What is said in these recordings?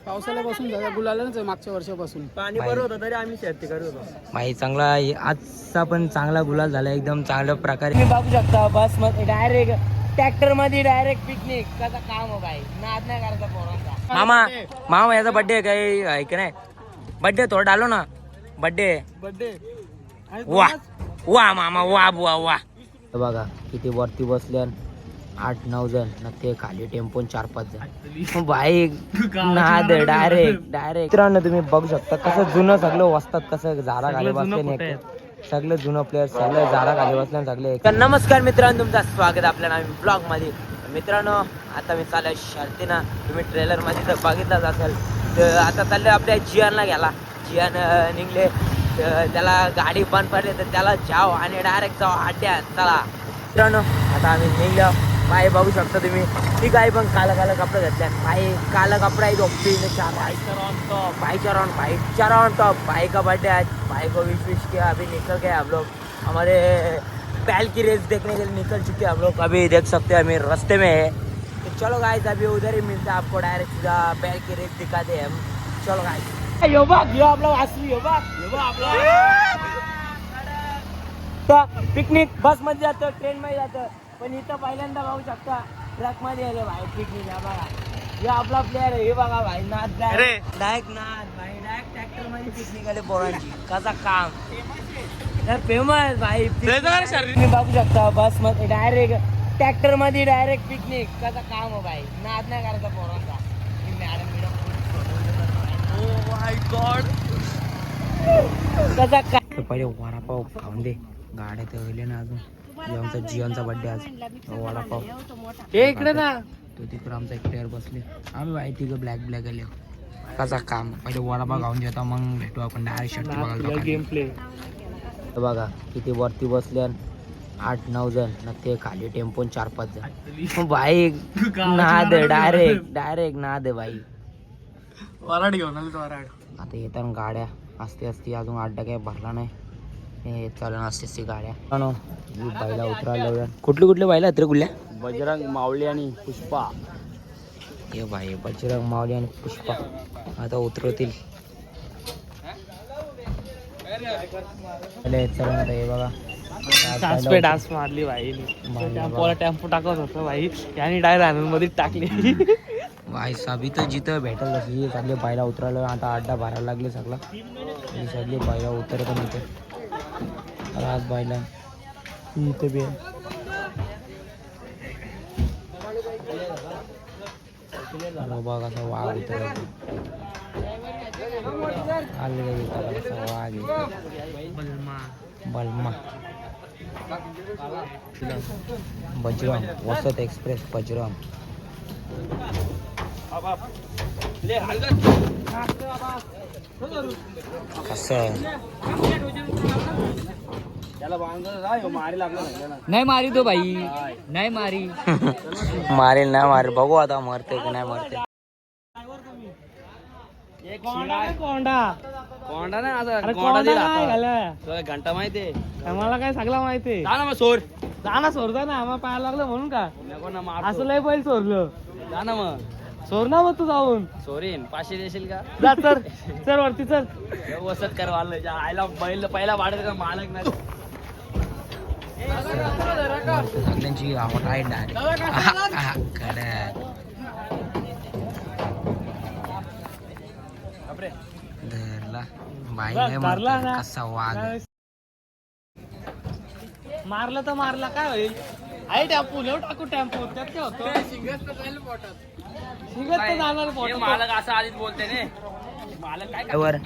पावसाळ्यापासून गुलाला ना मागच्या वर्षापासून पाणी बरं होतं तरी आम्ही शेती करत होतो. भाई चांगला आजचा पण चांगला गुलाल झाला एकदम चांगल्या प्रकारे. तुम्ही बघू शकता बस मध्ये डायरेक्ट ट्रॅक्टर मध्ये डायरेक्ट पिकनिक कसा काम हो भाई नाद नाही करायचा पोरांचा. मामा याचा बर्थडे काही आहे की नाही बर्थडे थोडं डालो ना बर्थडे वा वा मामा वा बुवा वा. बघा किती वरती बसल्या 8-9 जण ना ते खाली टेम्पो 4-5 जण भाई नाद डायरेक्ट मित्रांनो तुम्ही बघू शकता कसं जुनं सगळं वाजतात कसं झाडा खाली बसले सगळं जुनं प्लेअर सगळं झाडा खाली बसले सगळे. तर नमस्कार मित्रांनो तुमचं स्वागत आपल्या नवीन ब्लॉग मध्ये. मित्रांनो आता मी चालू शर्तीना तुम्ही ट्रेलर मध्ये तर बघितलाच असेल. तर आता चाललं आपल्या जियानला घ्यायला जियान निघले तर त्याला गाडी बंद पडली तर त्याला जाव आणि डायरेक्ट जाऊ अड्ड्यात चला. मित्रांनो आता आम्ही निघलो भाई बघू शकता तुम्ही ती काही पण काला कपडे घातल्या भाई काला कपड़ा है भाईचारा ऑन टॉप भाई का बर्थडे आज भाई को विश किया. अभी निकल गए हम लोग हमारे बैल की रेस देखने के लिए निकल चुके हम लोग. अभी देख सकते हैं हमें रास्ते में है तो चलो गाइस अभी उधर ही मिलते हैं आपको डायरेक्ट सीधा बैल की रेस दिखाते हैं हम. चलो गाइस यो आप लोग असली पिकनिक बस मध्ये जातं ट्रेन मध्ये जातं पण इथं पहिल्यांदा बघू शकता ट्रक मध्ये आले भाई पिकनिक. बघा हे आपला प्लेअर आहे हे बघा भाई नाद डायरेक्ट नाद भाई डायरेक्ट ट्रॅक्टर मध्ये पिकनिक आले पोरांची कसा काम फेमस भाई. तुम्ही बघू शकता बस मध्ये डायरेक्ट ट्रॅक्टर मध्ये डायरेक्ट पिकनिक कसा काम हो भाई नाद नाही करायचा पोरांचा. कसा काय पहिले वडापाव खाऊन दे गाड्या तर गेले ना अजून. आमचा जियांचा बर्थडे आज वडापाव इकडे ना तो तिकडे आमचा एक प्लेअर बसले आम्ही बाई तिकडे ब्लॅक आले कसा काम. पहिले वडापाव खाऊन घेता मग भेटू आपण डायरेक्ट शर्ट बघायला गेम प्ले. बघा किती वरती बसल्या 8-9 जण ना ते खाली टेम्पो 4-5 जण भाई नाद डायरेक्ट नाद आहे भाई. वराड घेऊन आलो वराड. आता येतात गाड्या असते अजून अड्डा काही भरला नाही हे चालू असते गाड्या. बायला उतरायला कुठले बायला आहेत रे गुल्ल्या. बजरंग मावळी आणि पुष्पा हे भाई बजरंग मावळी आणि पुष्पा आता उतरवतील. हे बघा डान्स मारली भाई टेम्पो टाकत होतं भाई आणि डायरेक्ट मध्ये टाकली भाई सभी तर जिथं भेटल तशी सगळे बायला उतरायला आता अड्डा भरायला लागले सगळं सगळे बायला उतरत नाही आज बायला इथे बी बघ असा वाघ उतरत वाघ बलमा बजरंग वसत एक्सप्रेस बजरंग. कसं नाही मारी तो भाई नाही मारी मारेल नाही मारेल बघू आता मरते की नाही मरते. कोंडा नाही घंटा माहिती मला काय सगळं माहिती सोर जा ना आम्हाला पाहायला लागलं म्हणून का असं लय बैल सोडलं जा ना मग सोर ना मग तू जाऊन सोरीन 500 देशील का जा चल वरती चल वसत करवालं आयला बैल पहिला वाढत का मालक नाही सगळ्यांची आवड आहे धरला बाई कसा वाघ मारलं तर मारला काय होईल आहे टेम्पो लेव टाकू टेम्पो त्यात काय होतं मालक असं आधीच बोलते ने मालक काय ड्रायव्हर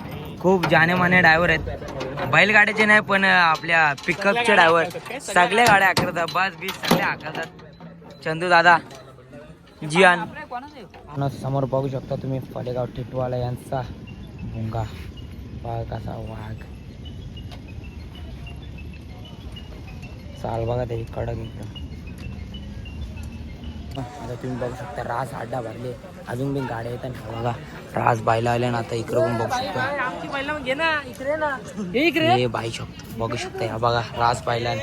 खूप जानेमाने ड्रायव्हर आहेत बैलगाड्याचे नाही पण आपल्या पिकअपचे ड्रायव्हर सगळ्या गाड्या हाकलतात बस बीस सगळ्या हाकलतात. चंदू दादा जियान समोर बघू शकता तुम्ही फलेगाव टिटवाला यांचा भुंगा बघा कसा वाघ, चाल बघा त्याची कडक एकदम. आता तुम्ही बघू शकता रास अड्डा भरले, अजून बी गाड्या येतात बघा. रास बायला आल्या ना आता इकडे पण बघू शकता. हे बाई शकतो बघू शकता. ह्या बघा रास बायला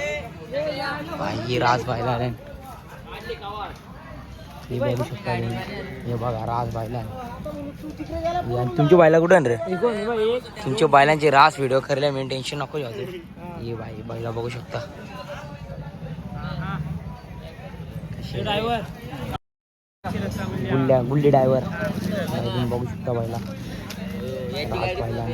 बाई, रास बायला आल्या हे बघू शकता तुम्ही. हे बघा रास बायला. तुमची बायला कुठं रे? तुमच्या बायलांची रास व्हिडिओ करले मी टेन्शन नको जाऊ. हे बाई बायला बघू शकता. गुल्ली ड्रायव्हर बघू शकता बायला. रास बायला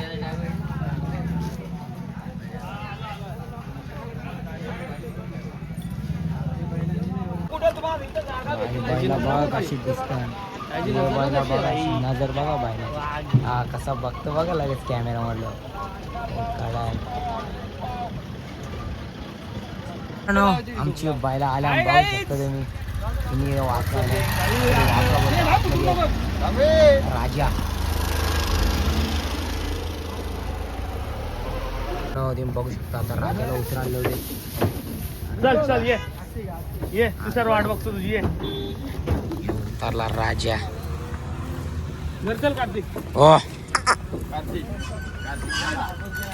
बायला बघा कशी दिसतात. बायला बघा नजर बघा बायला. हा कसा बघतो बघा लगेच कॅमेरा मधलं. आमची बायला आल्या बघू शकता तुम्ही. तुम्ही राजा तुम्ही बघू शकता. आता राजाला उतरायला चल ये तू सर वाट बघतो तुझी. उतरला राजा. चल कार्तिक. हो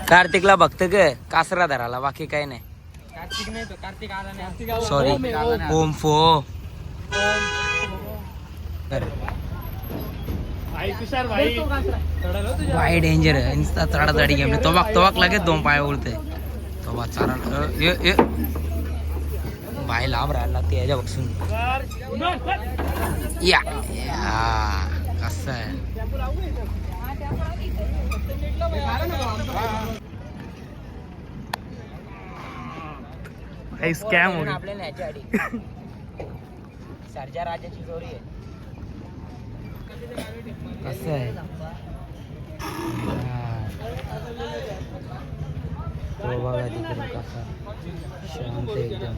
कार्तिकला बघत ग कासरा धराला, बाकी काही नाही. कार्तिक नाही तो, कार्तिक आला नाही. सॉरी ओम फो. भाई डेंजर आहे नुसता चढाचढी गेम. तोबाक लगेच 2 पाय उडते. तोबा चारा भाई लांब राहायला लागते याच्या बसून. या कसं आहे स्कॅम हो आपल्याला ह्याच्या आधी सर्जा राजाची जोडी आहे. कसं आहे तो बघा तिकडे कसा शांत एकदम.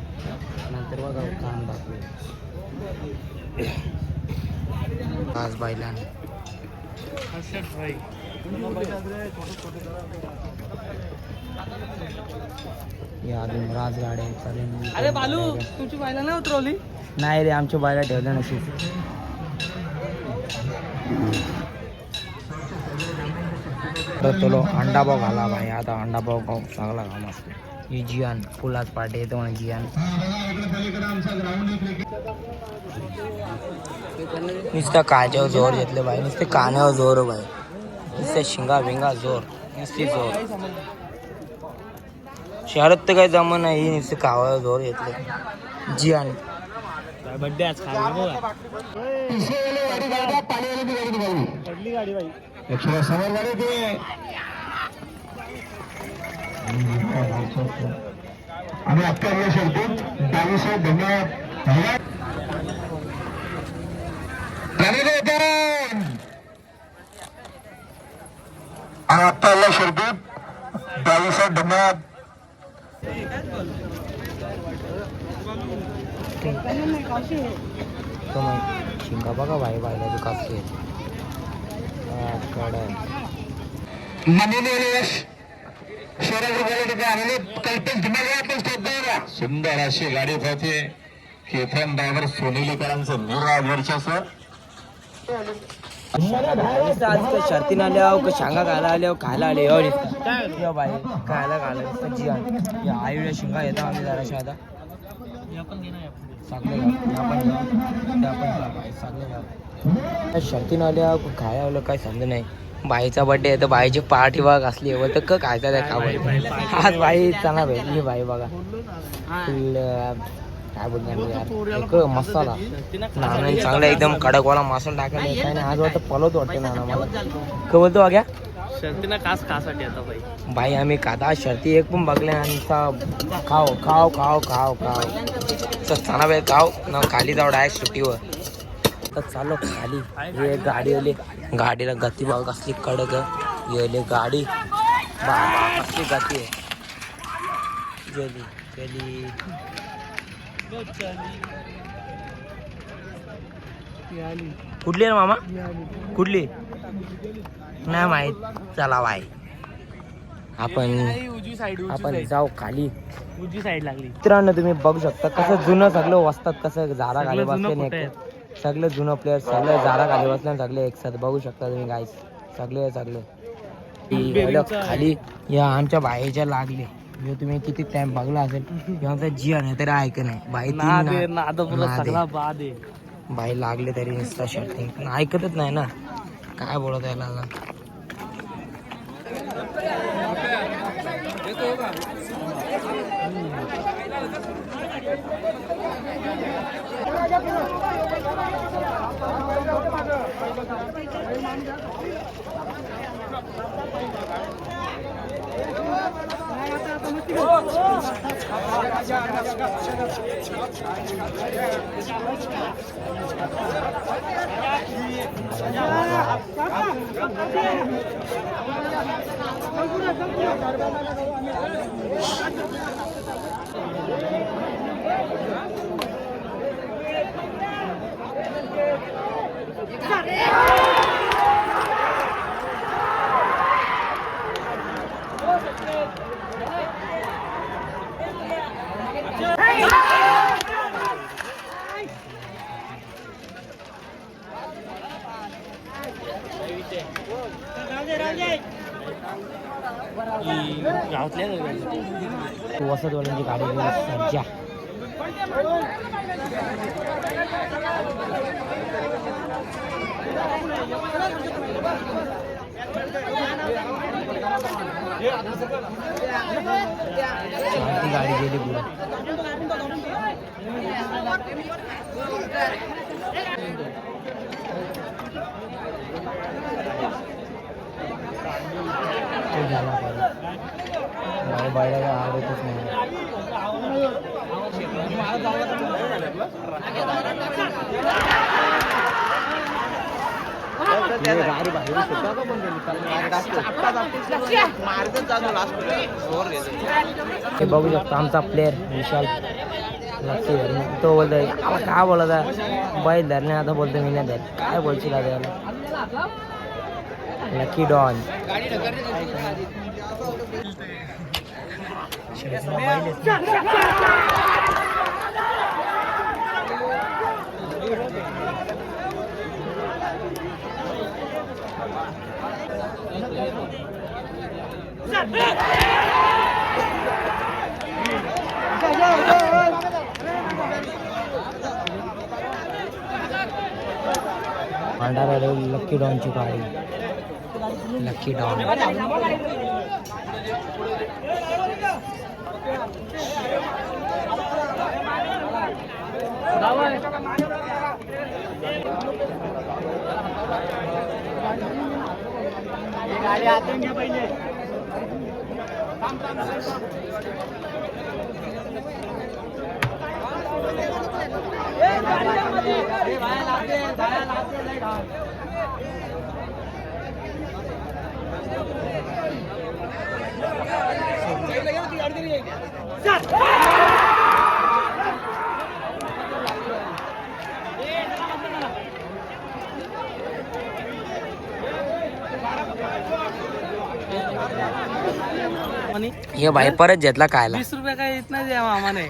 नंतर बघा काम दाखवलं आज बायला. या अजून राजगाड्या चालेल. अरे बालू तुमची बायला नाही उतरवली? नाही रे आमच्या बायला ठेवलं नशीब. चलो अंडा पाव घाला भाई. आता अंडा पाव खाऊ चांगला घाम असतो. ही जियान फुलाच पाठी येतो म्हणा जियान. नुसतं काच्यावर जोर घेतलं भाई. नुसते कान्यावर जोर भाई. नुसते शिंगा बिंगा जोर. नुसती जोर. शहरात तर काही जमन नाही. नुसते कावावर जोर घेतले जियान. बड्डे आज पडली गाडी बाई. आणि आता या शेवटी 22 धन्यवाद. आणि आता या शेवटी 22 धन्यवाद. शिंगा बघा भाई बायला तू कापते सुंदर अशी गाडी पाहते. केतन ड्रायव्हर सोनेलीकरांचं निरावरच्या सर. शर्तीन आल्या शांगा खायला आल्या खायला आले बाई खायला खायला आईला शिंगा येतो आम्ही जराशा. आता शर्तीन आल्या खायला आलं काय समज नाही. बाईचा बर्थडे आहे तर बाईची पार्टी बघ असली व तर खायचा त्या खावं. आज बाई चांगला भेटली बाई बघा. काय बोलणार एक मसाला नाना चांगला एकदम कडकवाला मसाला टाकायला येत नाही. आज वाटतं पलवत वाटते नाना मला. काय बोलतो वाग्या शर्तीनं खासाठी आता बाई. बाई आम्ही खाता शर्ती एक पण बघले आणि खाव खाव खाव खाव खाव चांगला वेळ खाव ना. खाली जाऊ डायरेक्ट सुट्टीवर. तर चाललो खाली. हे गाडी आली. गाडीला गती बघ कसली कडक येले गाडी. बाबा कसली गती आहे. गेली गेली कुठली रे मामा कुठली नाही माहित. चला बाय. उजवी साईड आपण जाऊ खाली. उजवी साईड लागली. मित्रांनो तुम्ही बघू शकता कसं जुनं सगळं वस्तात, कसं झाडा खाली सगळं जुनं बसले कुठे नाही, सगळे जुनं प्लेयर सगळे झाडा खाली बसले सगळे एक साथ बघू शकता तुम्ही गाईस. सगळे खाली या आमच्या बाईच्या लागले. तुम्ही किती टाइम बघला असेल किंवा जी आहे तरी ऐक नाही बाई सगळा बाद आहे. बाई लागले तरी नुसता शर्टिंग पण ऐकतच नाही ना, काय बोलत यायला. वसतवाल्यांची गाडी सज्जा. गाडी गेली पुढे. बायला काय आवडतच नाही. हे बघू शकतो आमचा प्लेअर विशाल लक्की धरणे. तो बोलतोय काय बोलत आहे बैल धरणे, आता बोलतो मी नाही धर. काय बोलशील आता याला. लकी डॉन भांडारा लकी डॉनची गाडी. लकी डॉन हे बाई परत घेतला खायला. 20 रुपये काय येत नाही मामाने.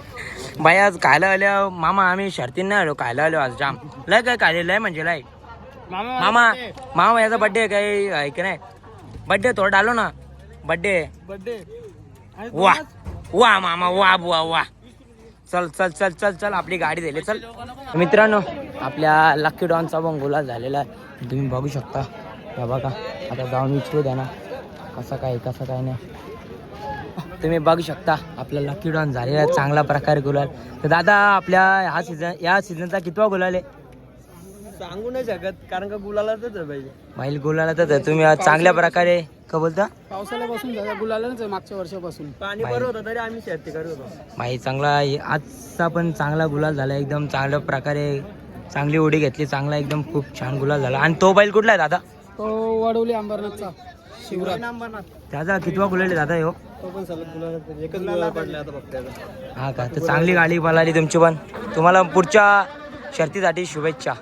बाई आज खायला आल्या मामा, आम्ही शर्तीन नाही आलो, खायला आलो आज जाम. लय काय खायला लय म्हणजे लय. मामा मामा याचा बर्थडे काही आहे की नाही? बर्थडे थोडं डालो ना. बर्थडे वा वा मामा वा बुवा वा. चल चल चल चल चल आपली गाडी झाली चल. मित्रांनो आपल्या लकी डॉनचा पण गुलाल झालेला आहे तुम्ही बघू शकता. हे बघा आता जाऊन विचारू द्या ना कसं काय नाही. तुम्ही बघू शकता आपला लकी डॉन झालेला आहे चांगला प्रकारे गुलाल. तर दादा आपल्या या सीझनचा कितवा गुलाल आहे? सांगू नाही शकत कारण का गुलालाच आहे बैल गुलालातच आहे. तुम्ही आज चांगल्या प्रकारे का बोलता पावसाळ्यापासून गुलालाच आहे. मागच्या वर्षापासून पाणी बरं होतं तरी आम्ही शर्ती करत होतो. भाई चांगला आजचा पण चांगला गुलाल झाला. एकदम चांगल्या प्रकारे चांगली उडी घेतली. चांगला एकदम खूप छान गुलाल झाला. आणि तो बैल कुठला आहे दादा? तो वडवली अंबरनाथचा शिवराज. त्याचा कितवा गुलाल आहे दादा ह्यो? तो पण सलग गुलाल एकच गुलाल पडला आता फक्त. हा का? तर चांगली गाडी पळाली तुमची पण. तुम्हाला पुढच्या शर्तीसाठी शुभेच्छा.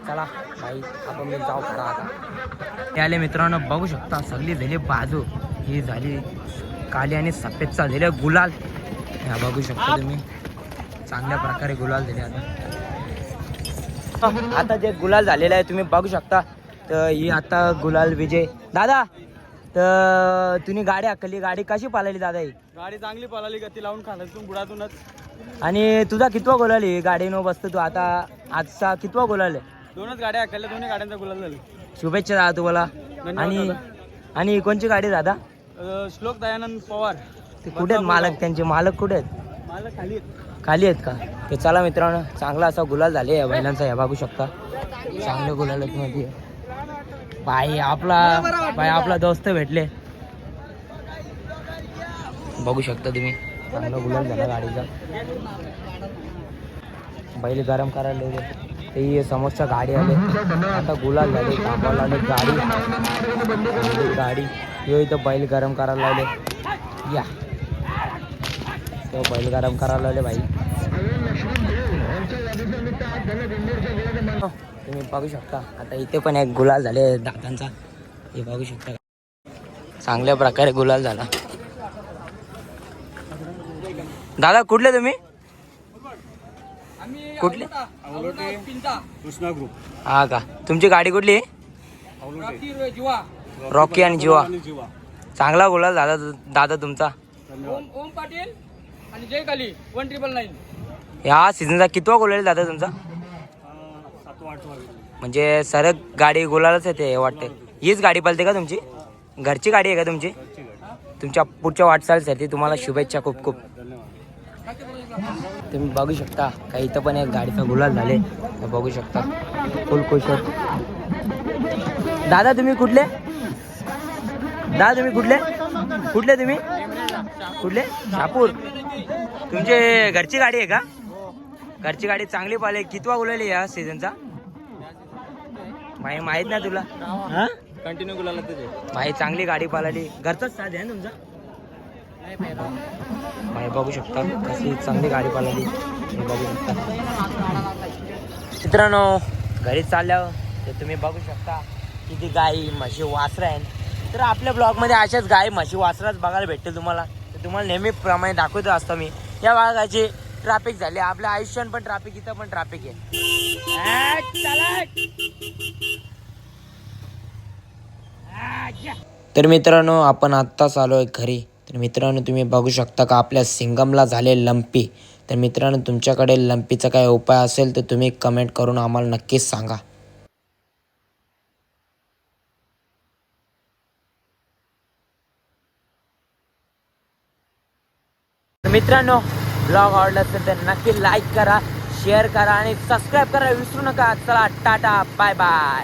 चला भाई आपण जाऊ खरा आता. त्याले मित्रांनो बघू शकता सगळी झाली बाजू. ही झाली काली आणि सफेदचा दिले गुलाल. ह्या बघू शकता तुम्ही चांगल्या प्रकारे गुलाल दिले. आता जे गुलाल झालेलं आहे तुम्ही बघू शकता. तर ही आता गुलाल विजय. दादा तर तुम्ही गाडी हाकली, गाडी कशी पाळली दादा? ही गाडी चांगली पळाली, गती लावून खाण्यातून बुडातूनच. आणि तुझा कितवा गुलाल आहे गाडीनं बसतो तू आता? आजचा कितवा गुलाल आहे? 2च गाड्या हाकल्या, 2 गाड्यांचा गुलाल झाली. शुभेच्छा दादा तुम्हाला. आणि आणि कोणची गाडी आहे दादा? श्लोक दयानंद पवार. ते कुठे आहेत मालक? त्यांचे मालक कुठे आहेत? मला खाली खाली आहेत का? ते चला मित्रांनो चांगला असा गुलाल झाले या बैलांचा. हे बघू शकता चांगले गुलाल आहेत मध्ये. बाई आपला दोस्त भेटले बघू शकता तुम्ही. चांगला गुलाल झाला गाडीचा. बैल गरम करायला लावले. ते समोरच्या गाडी आले आता गुलाल झाले. थांबायला आले गाडी यो इथं बैल गरम करायला लावले. या तो बैल गरम करायला लावले भाई. तुम्ही बघू शकता आता इथे पण एक गुलाल झाले दादांचा. हे बघू शकता चांगल्या प्रकारे गुलाल झाला. दादा कुठले तुम्ही? कुठले? कृष्णा ग्रुप. हा का? तुमची गाडी कुठली? रॉकी आणि जीवा. चांगला गुलाल झाला दादा तुमचा. ओम पाटील आणि जय काली 1999. या सीझनचा कितवा गुलाल आहे दादा तुमचा? 7-8. म्हणजे सरक गाडी गुलालच येते वाटते. हीच गाडी पळते का तुमची? घरची गाडी आहे का तुमची? तुमच्या पुढच्या वाटचालीसाठी तुम्हाला शुभेच्छा खूप खूप. तुम्ही बघू शकता का इथं पण एक गाडीचा गुलाल झाले. बघू शकता फुल खुश आहेत. दादा तुम्ही कुठले? दादा तुम्ही कुठले कुठले तुम्ही कुठले? शहापूर. तुमचे घरची गाडी आहे का? घरची गाडी चांगली पाहिली. कितवा गुलाल या सीझनचा? भाई माहित ना तुला? हा कंटिन्यू गुलाल त्याचे. भाई चांगली गाडी पाहिली. घरचाच साथ आहे ना तुमचा? भाई बघू शकता कशी चांगली गाडी पाहिली. बघू शकता मित्रांनो घरी चालल्यावर तर तुम्ही बघू शकता किती गाई म्हशी वासरं आहेत. तर आपल्या ब्लॉगमध्ये अशाच गाई म्हशी वासराच बघायला भेटतील तुम्हाला. तर तुम्हाला नेहमीप्रमाणे दाखवत असतो मी. या भागाची ट्रॅफिक झाली. आपल्या आयुष्यात पण ट्रॅफिक, इथं पण ट्रॅफिक आहे. तर मित्रांनो आपण आत्ताच आलो आहे घरी. तर मित्रांनो तुम्ही बघू शकता का आपल्या सिंगमला झाले लंपी. तर मित्रांनो तुमच्याकडे लंपीचा काय उपाय असेल तर तुम्ही कमेंट करून आम्हाला नक्कीच सांगा. मित्रांनो ब्लॉग आवडला असेल तर नक्की लाईक करा, शेअर करा आणि सबस्क्राईब करा विसरू नका. चला टाटा बाय बाय.